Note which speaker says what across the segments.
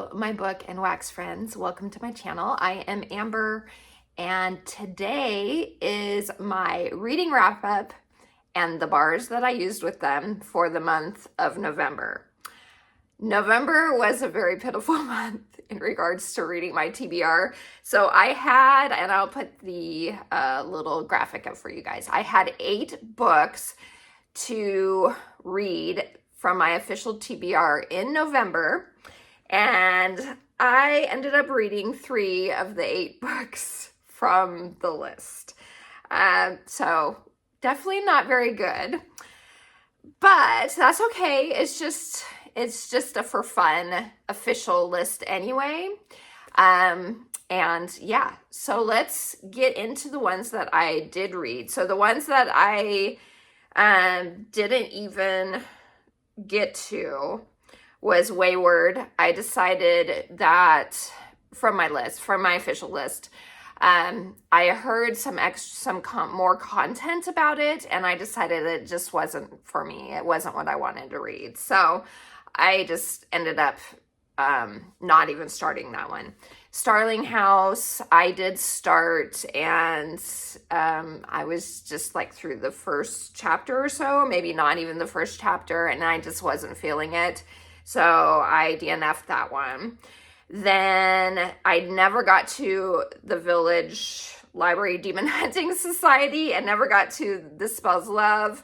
Speaker 1: Hello, my book and wax friends. Welcome to my channel. I am Amber, and today is my reading wrap up and the bars that I used with them for the month of November. November was a very pitiful month in regards to reading my TBR. So I had, and I'll put the little graphic up for you guys. I had 8 books to read from my official TBR in November. And I ended up reading 3 of the 8 books from the list. So definitely not very good, but that's okay. It's just a for fun official list anyway. And yeah, so let's get into the ones that I did read. So the ones that I didn't even get to was Wayward. I decided that from my official list, I heard some more content about it, and I decided it just wasn't for me. It wasn't what I wanted to read. So I just ended up not even starting that one. Starling House, I did start, and I was just like through the first chapter or so, maybe not even the first chapter, and I just wasn't feeling it. So I DNF'd that one. Then I never got to the Village Library Demon Hunting Society and never got to The Spells of Love.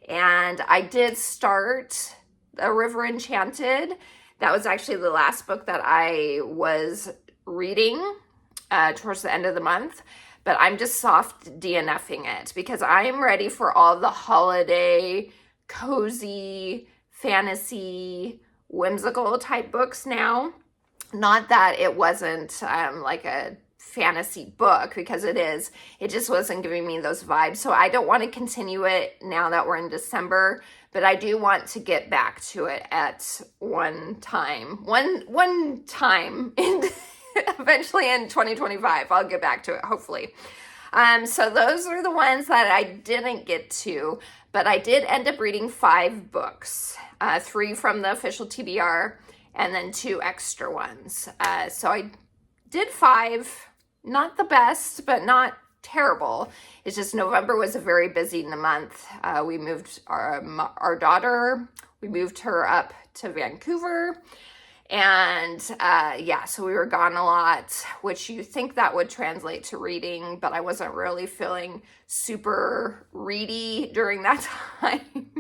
Speaker 1: And I did start A River Enchanted. That was actually the last book that I was reading towards the end of the month. But I'm just soft DNFing it because I am ready for all the holiday, cozy, fantasy, whimsical type books now. Not that it wasn't like a fantasy book, because it is. It just wasn't giving me those vibes. So I don't want to continue it now that we're in December, but I do want to get back to it at one time in eventually in 2025. I'll get back to it, hopefully. So those are the ones that I didn't get to, but I did end up reading 5 books, 3 from the official TBR, and then 2 extra ones. So I did 5, not the best, but not terrible. It's just November was a very busy month. We moved our daughter, we moved her up to Vancouver. And yeah, so we were gone a lot, which you think that would translate to reading, but I wasn't really feeling super ready during that time.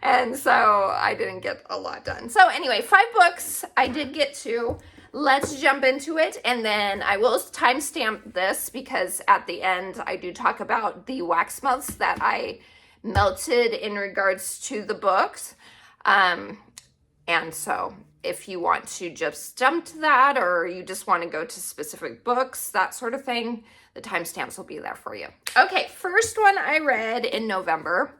Speaker 1: And so I didn't get a lot done. So anyway, 5 books I did get to. Let's jump into it. And then I will timestamp this because at the end I do talk about the wax melts that I melted in regards to the books. And so if you want to just jump to that, or you just want to go to specific books, that sort of thing, the timestamps will be there for you. Okay, first one I read in November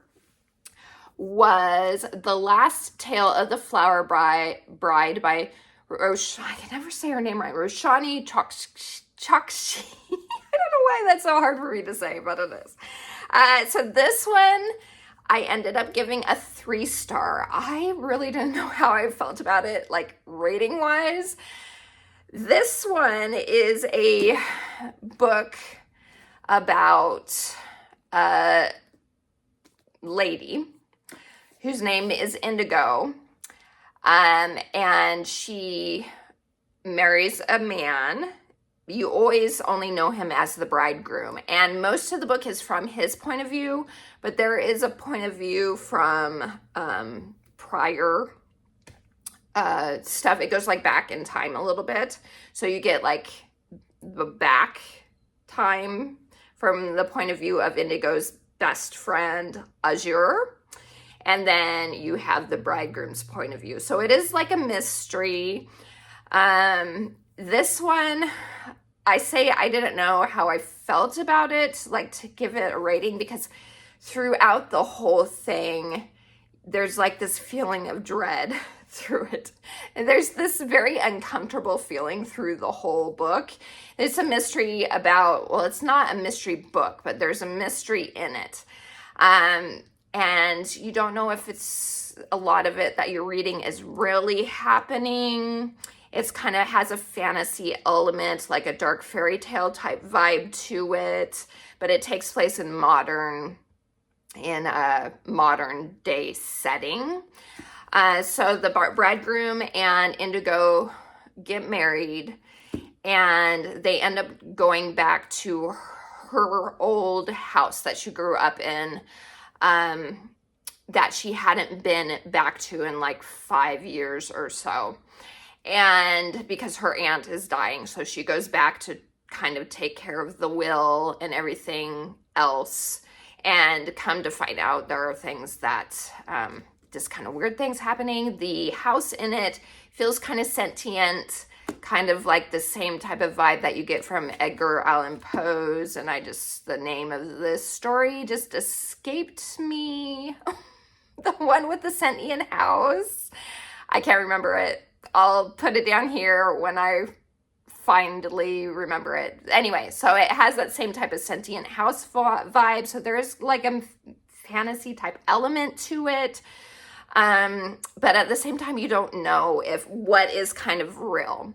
Speaker 1: was The Last Tale of the Flower Bride by I can never say her name right, Roshani Chokshi. I don't know why that's so hard for me to say, but it is. So this one I ended up giving a 3-star. I really didn't know how I felt about it, like rating wise. This one is a book about a lady whose name is Indigo. And she marries a man. You always only know him as the bridegroom. And most of the book is from his point of view, but there is a point of view from prior stuff. It goes like back in time a little bit. So you get like the back time from the point of view of Indigo's best friend, Azure. And then you have the bridegroom's point of view. So it is like a mystery. This one, I say I didn't know how I felt about it, like to give it a rating, because throughout the whole thing, there's like this feeling of dread through it. And there's this very uncomfortable feeling through the whole book. It's a mystery about, well, it's not a mystery book, but there's a mystery in it. And you don't know if it's a lot of it that you're reading is really happening It's kind of has a fantasy element, like a dark fairy tale type vibe to it, but it takes place in a modern day setting. So the bridegroom and Indigo get married, and they end up going back to her old house that she grew up in, that she hadn't been back to in like 5 years or so. And because her aunt is dying, so she goes back to kind of take care of the will and everything else. And come to find out, there are things that, just kind of weird things happening. The house in it feels kind of sentient, kind of like the same type of vibe that you get from Edgar Allan Poe's. And the name of this story just escaped me. The one with the sentient house. I can't remember it. I'll put it down here when I finally remember it. Anyway, so it has that same type of sentient house vibe. So there's like a fantasy type element to it. But at the same time, you don't know what is kind of real.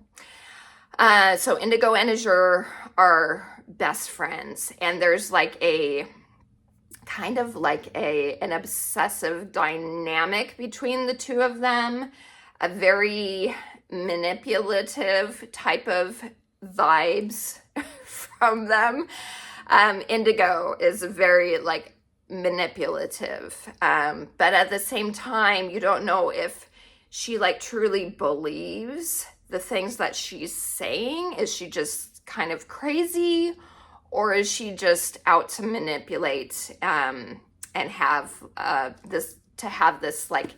Speaker 1: So Indigo and Azure are best friends, and there's like kind of like an obsessive dynamic between the two of them, a very manipulative type of vibes from them. Indigo is very like manipulative, but at the same time, you don't know if she like truly believes the things that she's saying. Is she just kind of crazy, or is she just out to manipulate and have this like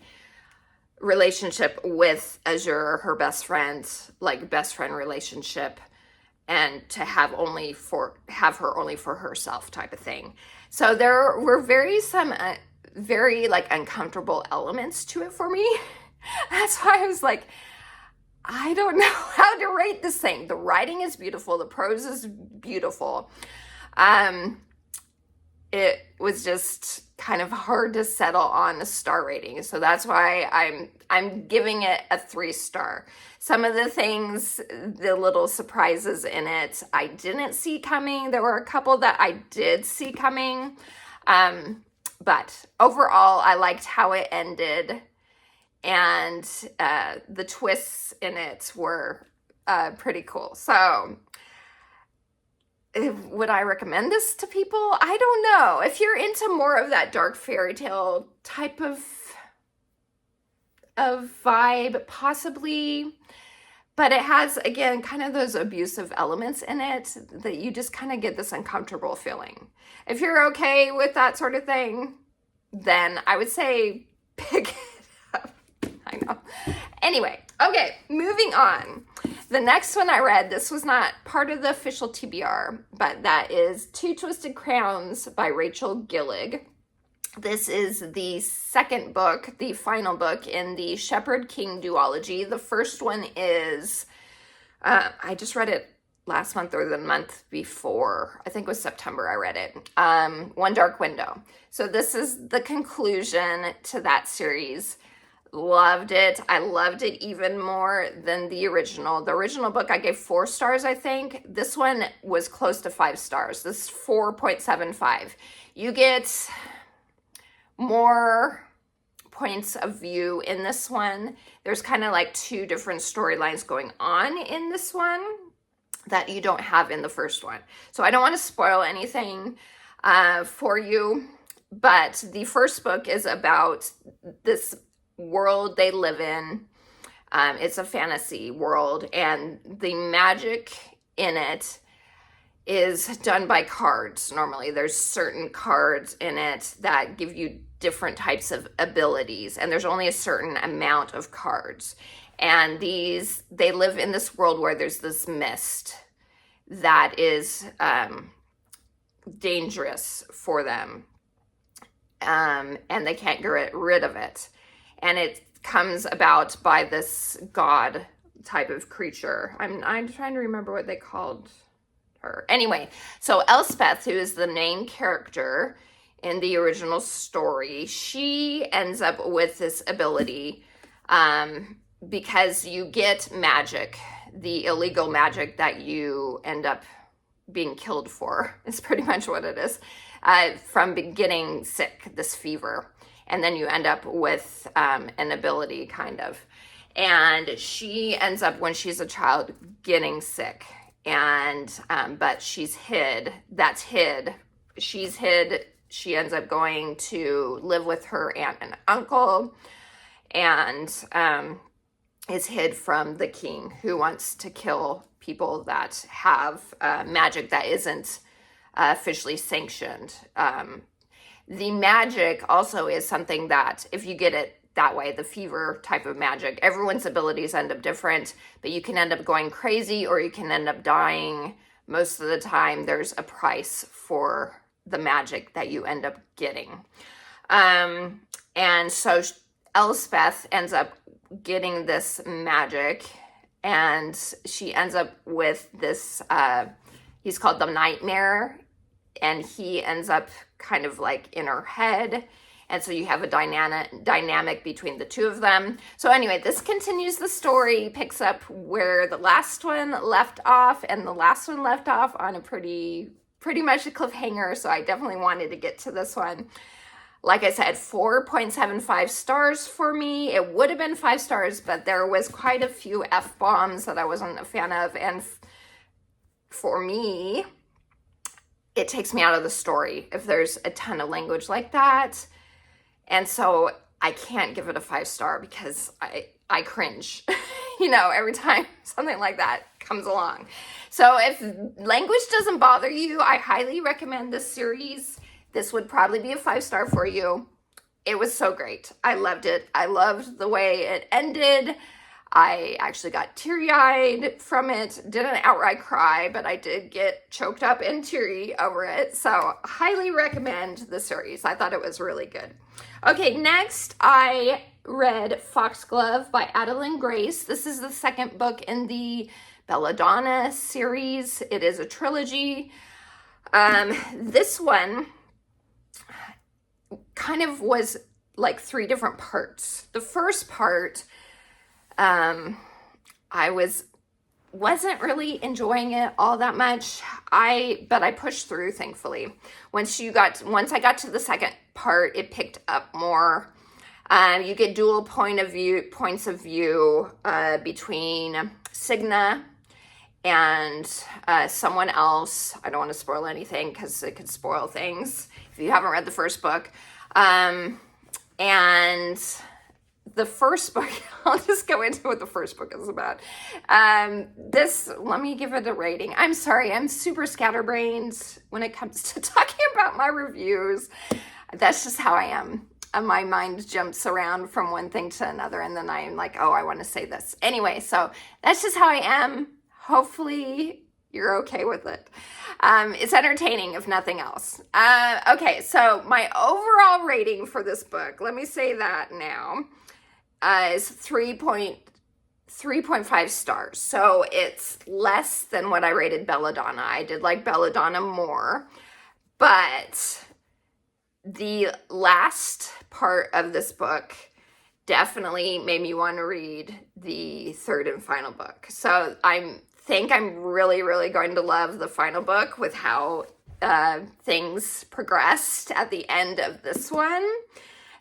Speaker 1: relationship with Azure, her best friend, like best friend relationship, and to have her only for herself type of thing. So there were very like uncomfortable elements to it for me. That's why I was like, I don't know how to rate this thing. The writing is beautiful. The prose is beautiful. It was just kind of hard to settle on a star rating. So that's why I'm giving it a 3-star. Some of the things, the little surprises in it, I didn't see coming. There were a couple that I did see coming. But overall, I liked how it ended. And the twists in it were pretty cool. So would I recommend this to people? I don't know. If you're into more of that dark fairy tale type of vibe, possibly. But it has, again, kind of those abusive elements in it that you just kind of get this uncomfortable feeling. If you're okay with that sort of thing, then I would say pick it up. I know. Anyway, okay, moving on. The next one I read, this was not part of the official TBR, but that is Two Twisted Crowns by Rachel Gillig. This is the second book, the final book in the Shepherd King duology. The first one is, I just read it last month or the month before. I think it was September I read it. One Dark Window. So this is the conclusion to that series. Loved it. I loved it even more than the original. The original book I gave 4 stars, I think. This one was close to 5 stars. This is 4.75. You get more points of view in this one. There's kind of like 2 different storylines going on in this one that you don't have in the first one. So I don't want to spoil anything for you, but the first book is about this world they live in. It's a fantasy world, and the magic in it is done by cards. Normally there's certain cards in it that give you different types of abilities, and there's only a certain amount of cards. And they live in this world where there's this mist that is dangerous for them, and they can't get rid of it. And it comes about by this god type of creature. I'm trying to remember what they called her. Anyway, so Elspeth, who is the main character in the original story, she ends up with this ability because you get magic, the illegal magic that you end up being killed for is pretty much what it is, from getting sick, this fever. And then you end up with an ability, kind of. And she ends up, when she's a child, getting sick. And but she's hid. That's hid. She's hid. She ends up going to live with her aunt and uncle, and is hid from the king, who wants to kill people that have magic that isn't officially sanctioned. The magic also is something that, if you get it that way, the fever type of magic, everyone's abilities end up different, but you can end up going crazy or you can end up dying. Most of the time, there's a price for the magic that you end up getting. And so Elspeth ends up getting this magic, and she ends up with this, he's called the Nightmare, and he ends up kind of like in her head. And so you have a dynamic between the two of them. So anyway, this continues the story, picks up where the last one left off, and the last one left off on a pretty much a cliffhanger. So I definitely wanted to get to this one. Like I said, 4.75 stars for me. It would have been 5 stars, but there was quite a few F-bombs that I wasn't a fan of. And for me, it takes me out of the story if there's a ton of language like that. And so I can't give it a 5-star because I cringe, every time something like that comes along. So if language doesn't bother you, I highly recommend this series. This would probably be a 5-star for you. It was so great. I loved it. I loved the way it ended. I actually got teary-eyed from it. Didn't outright cry, but I did get choked up and teary over it. So highly recommend the series. I thought it was really good. Okay, next I read Foxglove by Adeline Grace. This is the second book in the Belladonna series. It is a trilogy. This one kind of was like 3 different parts. The first part, I wasn't really enjoying it all that much. But I pushed through, thankfully. Once I got to the second part, it picked up more. You get dual points of view between Signa and someone else. I don't want to spoil anything because it could spoil things if you haven't read the first book. And the first book, I'll just go into what the first book is about. Let me give it a rating. I'm sorry, I'm super scatterbrained when it comes to talking about my reviews. That's just how I am. My mind jumps around from one thing to another, and then I'm like, oh, I want to say this. Anyway, so that's just how I am. Hopefully you're okay with it. It's entertaining, if nothing else. Okay, so my overall rating for this book, let me say that now, is 3.5 stars. So it's less than what I rated Belladonna. I did like Belladonna more, but the last part of this book definitely made me want to read the third and final book. So I think I'm really, really going to love the final book with how things progressed at the end of this one.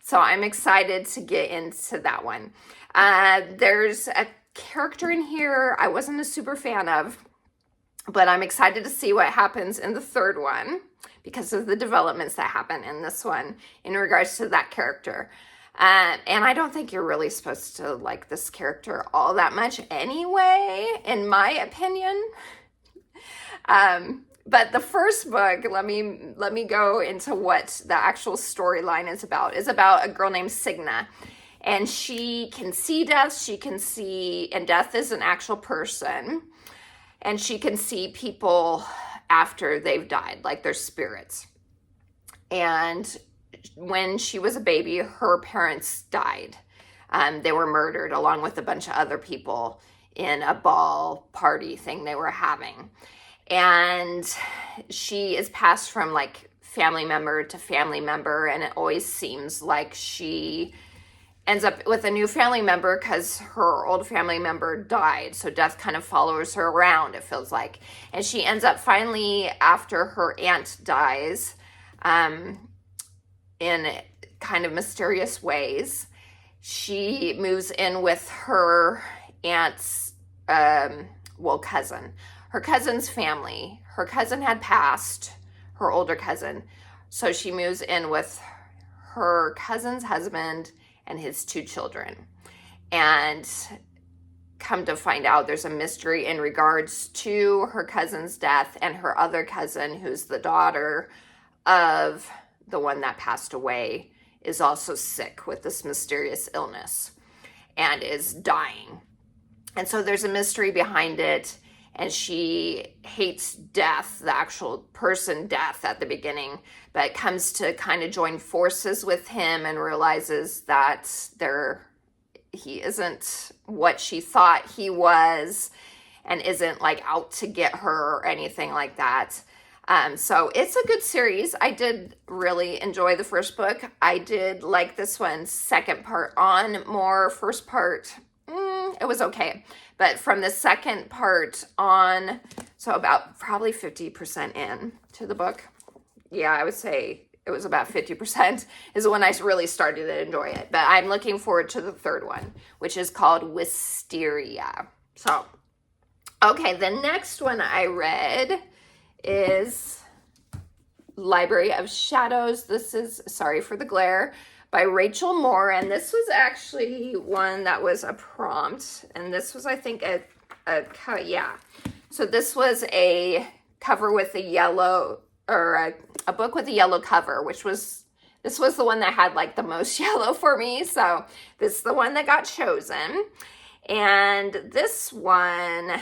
Speaker 1: So I'm excited to get into that one. There's a character in here I wasn't a super fan of, but I'm excited to see what happens in the third one because of the developments that happen in this one in regards to that character. And I don't think you're really supposed to like this character all that much anyway, in my opinion. But the first book, let me go into what the actual storyline is about. It's about a girl named Signa. And she can see death, and death is an actual person. And she can see people after they've died, like their spirits. And when she was a baby, her parents died. They were murdered along with a bunch of other people in a ball party thing they were having. And she is passed from like family member to family member, and it always seems like she ends up with a new family member because her old family member died. So death kind of follows her around, it feels like. And she ends up finally, after her aunt dies, in kind of mysterious ways, she moves in with her aunt's, cousin. Her cousin's family. Her cousin had passed, her older cousin. So she moves in with her cousin's husband and his 2 children. And come to find out, there's a mystery in regards to her cousin's death, and her other cousin, who's the daughter of the one that passed away, is also sick with this mysterious illness and is dying. And so there's a mystery behind it, and she hates death, the actual person death at the beginning, but comes to kind of join forces with him and realizes that he isn't what she thought he was, and isn't like out to get her or anything like that. So it's a good series. I did really enjoy the first book. I did like this one's second part on more. First part, it was okay. But from the second part on, so about probably 50% in to the book. Yeah, I would say it was about 50% is when I really started to enjoy it. But I'm looking forward to the third one, which is called Wisteria. So, okay, the next one I read is Library of Shadows. This is, sorry for the glare, by Rachel Moore. And this was actually one that was a prompt. And this was, I think, yeah. So this was a cover with a yellow, or a book with a yellow cover, this was the one that had like the most yellow for me. So this is the one that got chosen. And this one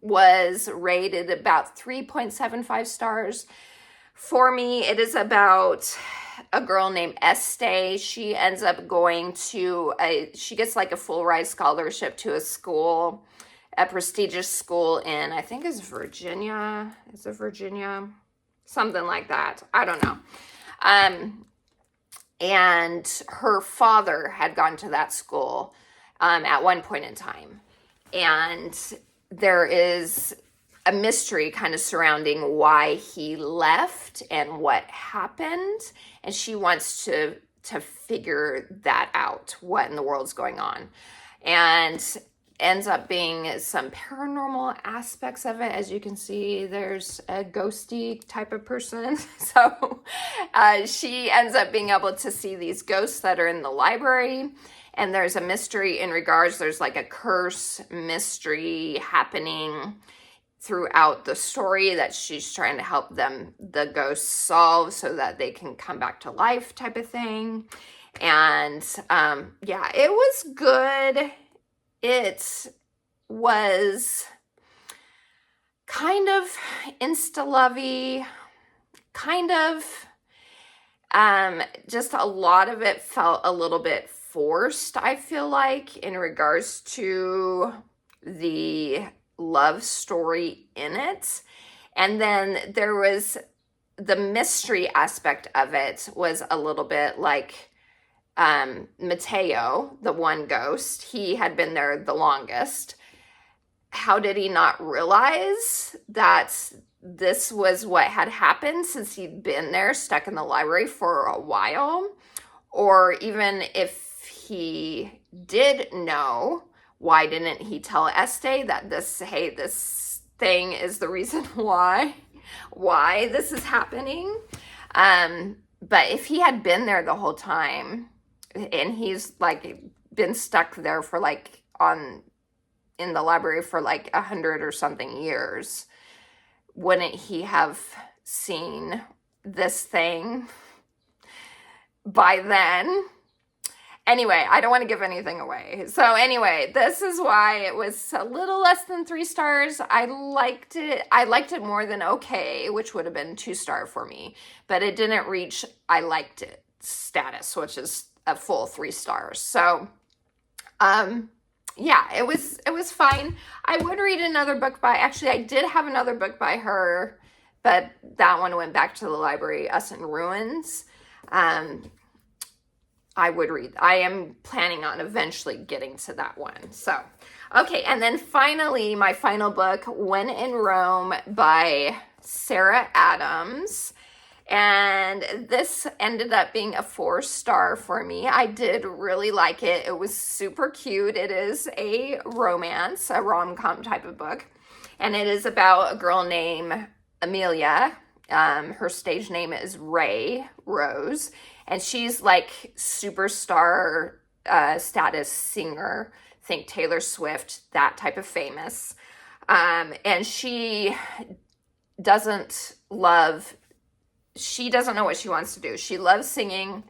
Speaker 1: was rated about 3.75 stars. For me, it is about a girl named Estee. She ends up going to she gets like a full ride scholarship to a school, a prestigious school in, I think it's Virginia. Is it Virginia? Something like that. I don't know. And her father had gone to that school at one point in time. And there is a mystery kind of surrounding why he left and what happened. And she wants to figure that out, what in the world's going on. And ends up being some paranormal aspects of it. As you can see, there's a ghosty type of person. So she ends up being able to see these ghosts that are in the library. And there's a mystery in regards, there's like a curse mystery happening throughout the story that she's trying to help the ghosts solve so that they can come back to life type of thing. And yeah, it was good. It was kind of insta-lovey, kind of just a lot of it felt a little bit forced, I feel like, in regards to the love story in it. And then there was the mystery aspect of it was a little bit like Mateo, the one ghost. He had been there the longest. How did he not realize that this was what had happened, since he'd been there stuck in the library for a while? Or even if he did know, why didn't he tell Estee that this thing is the reason why this is happening? But if he had been there the whole time, and he's like been stuck there for like in the library for like 100 or something years, wouldn't he have seen this thing by then? Anyway, I don't want to give anything away. So anyway, this is why it was a little less than 3 stars. I liked it. I liked it more than okay, which would have been 2-star for me. But it didn't reach I liked it status, which is a full 3 stars. So, yeah, it was fine. I would read another book actually, I did have another book by her, but that one went back to the library, Us in Ruins. I would read. I am planning on eventually getting to that one. So, okay. And then finally, my final book, When in Rome by Sarah Adams. And this ended up being a 4-star for me. I did really like it. It was super cute. It is a romance, a rom-com type of book. And it is about a girl named Amelia. Her stage name is Rose. And she's like superstar status singer. Think Taylor Swift, that type of famous. And she doesn't know what she wants to do. She loves singing,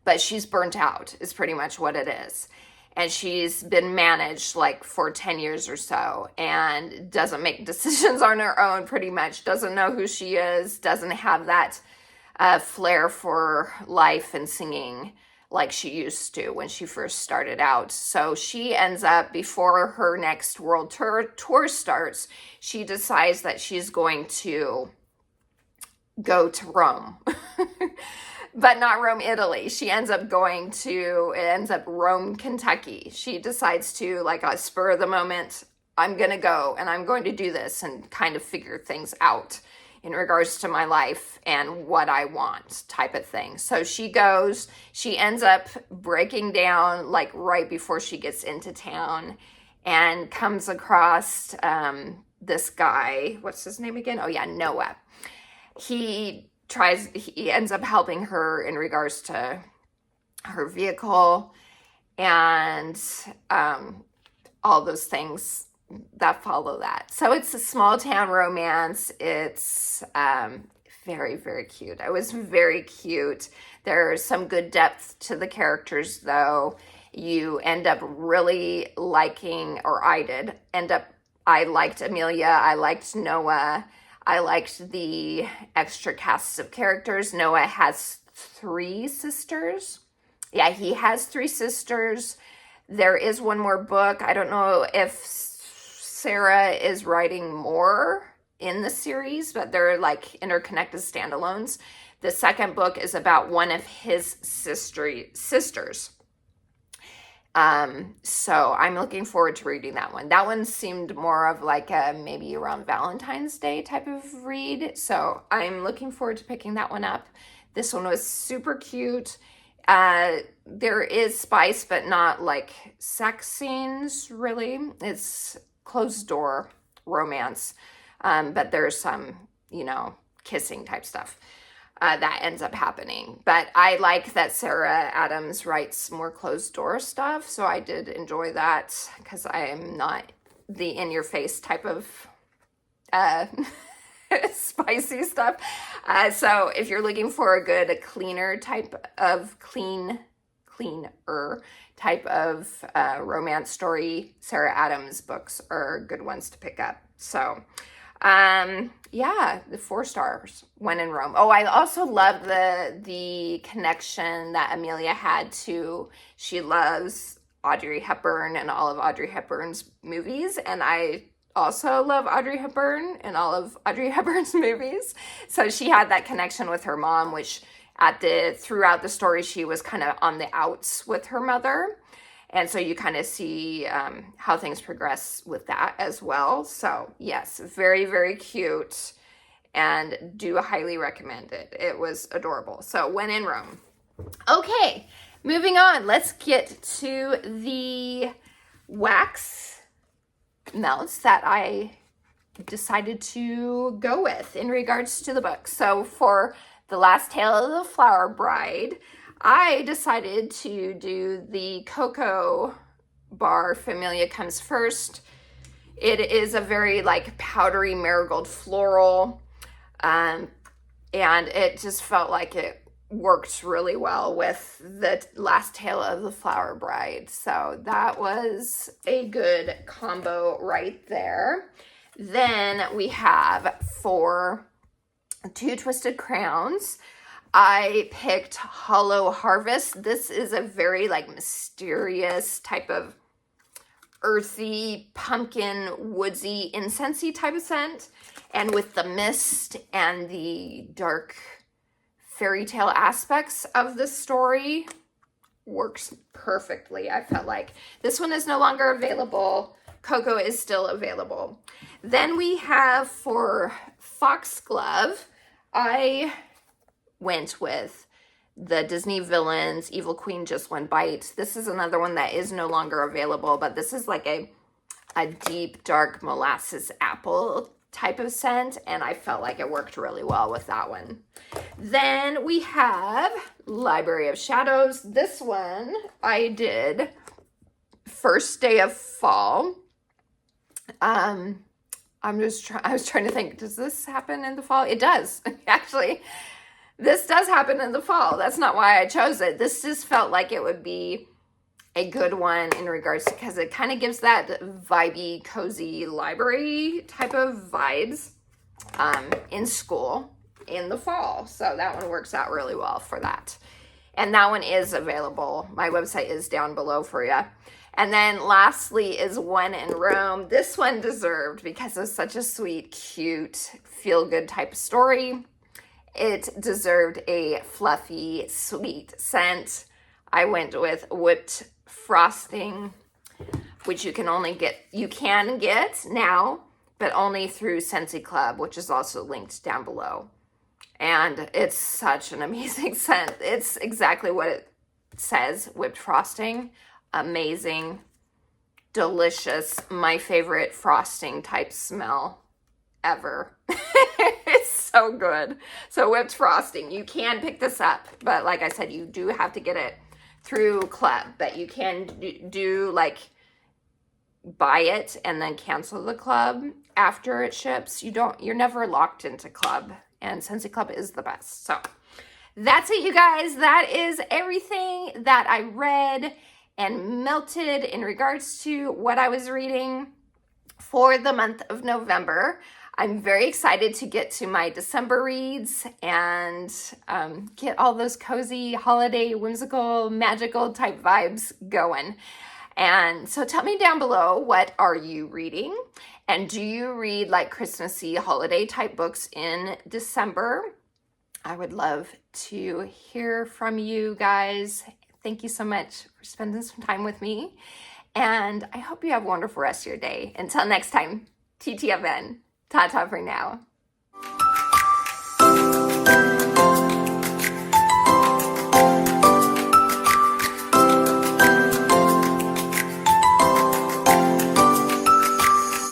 Speaker 1: but she's burnt out is pretty much what it is. And she's been managed like for 10 years or so and doesn't make decisions on her own pretty much, doesn't know who she is, doesn't have that flair for life and singing like she used to when she first started out. So she ends up, before her next world tour starts, she decides that she's going to go to Rome, but not Rome, Italy. She ends up Rome, Kentucky. She decides to, like a spur of the moment, I'm going to go and I'm going to do this and kind of figure things out in regards to my life and what I want type of thing. So she goes, she ends up breaking down like right before she gets into town and comes across this guy. What's his name again? Oh yeah, Noah. He ends up helping her in regards to her vehicle and all those things that follow that. So it's a small town romance. It's very, very cute. It was very cute. There's some good depth to the characters though. You end up really liking, or I did end up, I liked Amelia. I liked Noah. I liked the extra casts of characters. Noah has 3 sisters. Yeah, he has 3 sisters. There is one more book. I don't know if Sarah is writing more in the series, but they're like interconnected standalones. The second book is about one of his sisters. So I'm looking forward to reading that one. That one seemed more of like a maybe around Valentine's Day type of read. So I'm looking forward to picking that one up. This one was super cute. There is spice, but not like sex scenes really. It's closed door romance. But there's some, kissing type stuff. That ends up happening. But I like that Sarah Adams writes more closed door stuff. So I did enjoy that because I am not the in-your-face type of spicy stuff. So if you're looking for a cleaner type of cleaner type of romance story, Sarah Adams books are good ones to pick up. So yeah, the 4 stars, When in Rome. Oh, I also love the connection that Amelia had to, she loves Audrey Hepburn and all of Audrey Hepburn's movies. And I also love Audrey Hepburn and all of Audrey Hepburn's movies. So she had that connection with her mom, which throughout the story, she was kind of on the outs with her mother. And so you kind of see how things progress with that as well. So yes, very, very cute and do highly recommend it. It was adorable. So When in Rome. Okay, moving on. Let's get to the wax melts that I decided to go with in regards to the book. So for The Last Tale of the Flower Bride, I decided to do the Cocoa Bar Familia Comes First. It is a very like powdery marigold floral, and it just felt like it worked really well with The Last Tale of the Flower Bride. So that was a good combo right there. Then we have for Two Twisted Crowns, I picked Hollow Harvest. This is a very like mysterious type of earthy, pumpkin, woodsy, incensey type of scent. And with the mist and the dark fairy tale aspects of the story works perfectly. I felt like this one is no longer available. Coco is still available. Then we have for Foxglove, I went with the Disney Villains, Evil Queen Just One Bite. This is another one that is no longer available, but this is like a deep, dark molasses apple type of scent, and I felt like it worked really well with that one. Then we have Library of Shadows. This one I did first day of fall. I was trying to think, does this happen in the fall? It does. Actually, this does happen in the fall. That's not why I chose it. This just felt like it would be a good one in regards to, because it kind of gives that vibey, cozy library type of vibes in school in the fall. So that one works out really well for that. And that one is available. My website is down below for you. And then lastly is One in Rome. This one deserved, because it's such a sweet, cute, feel-good type of story. It deserved a fluffy, sweet scent. I went with whipped frosting, which you can get now, but only through Scentsy Club, which is also linked down below. And it's such an amazing scent. It's exactly what it says, whipped frosting. Amazing, delicious, my favorite frosting type smell ever. It's so good. So whipped frosting, you can pick this up, but like I said, you do have to get it through Club. But you can do like buy it and then cancel the Club after it ships. You're never locked into Club, and Scentsy Club is the best. So that's it, you guys. That is everything that I read and melted in regards to what I was reading for the month of November. I'm very excited to get to my December reads and get all those cozy, holiday, whimsical, magical type vibes going. And so tell me down below, what are you reading? And do you read like Christmassy, holiday type books in December? I would love to hear from you guys. Thank you so much for spending some time with me. And I hope you have a wonderful rest of your day. Until next time, TTFN. Ta-ta for now.